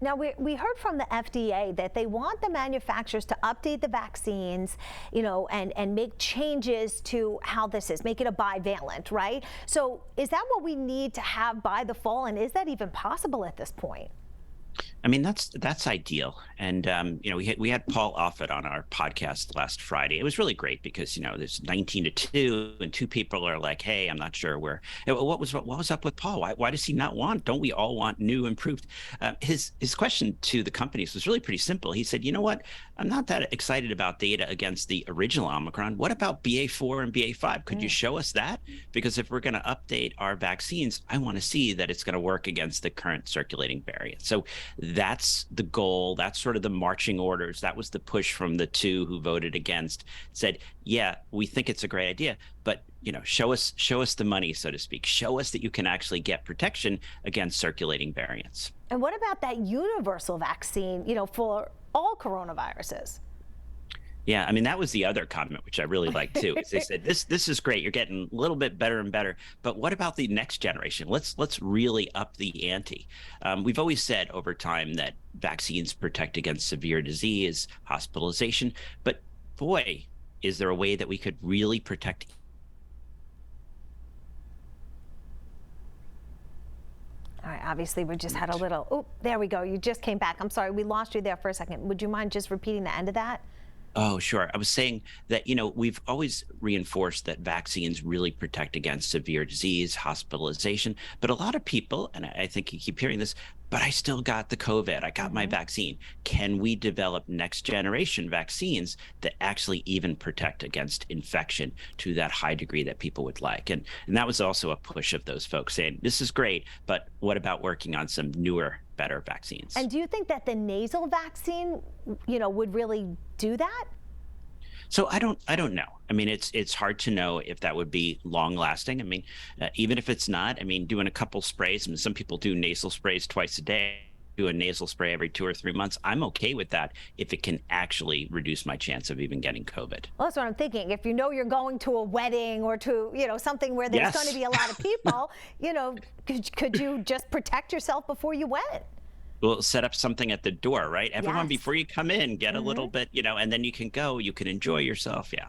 Now, we heard from the FDA that they want the manufacturers to update the vaccines, and make changes to how this is, make it a bivalent, right? So is that what we need to have by the fall? And is that even possible at this point? I mean, that's ideal. And we had Paul Offit on our podcast last Friday. It was really great because there's 19-2, and two people are like, "Hey, I'm not sure where." What was up with Paul? Why does he not want? Don't we all want new, improved? His question to the companies was really pretty simple. He said, "You know what? I'm not that excited about data against the original Omicron. What about BA4 and BA5? Could you show us that? Because if we're going to update our vaccines, I want to see that it's going to work against the current circulating variant." So that's the goal. That's sort of the marching orders. That was the push from the two who voted against. Said, yeah, we think it's a great idea, but show us the money, so to speak. Show us that you can actually get protection against circulating variants. And what about that universal vaccine, for all coronaviruses? Yeah, I mean, that was the other comment, which I really liked too. Is they said, this is great. You're getting a little bit better and better. But what about the next generation? Let's really up the ante. We've always said over time that vaccines protect against severe disease, hospitalization. But boy, is there a way that we could really protect? All right, obviously we just had a little, oh, there we go. You just came back. I'm sorry, we lost you there for a second. Would you mind just repeating the end of that? Oh, sure. I was saying that, we've always reinforced that vaccines really protect against severe disease, hospitalization. But a lot of people, and I think you keep hearing this, but I still got the COVID. I got my vaccine. Can we develop next generation vaccines that actually even protect against infection to that high degree that people would like? And that was also a push of those folks saying, this is great, but what about working on some newer, better vaccines? And do you think that the nasal vaccine, would really do that? So I don't know. I mean, it's hard to know if that would be long lasting. I mean, even if it's not, I mean, doing a couple sprays. I mean, some people do nasal sprays twice a day. Do a nasal spray every 2 or 3 months. I'm okay with that if it can actually reduce my chance of even getting COVID. Well, that's what I'm thinking. If you're going to a wedding or to something where there's going to be a lot of people, could you just protect yourself before you went? We'll set up something at the door, right? Everyone, Yes. before you come in, get a little bit, and then you can go, you can enjoy yourself. Yeah.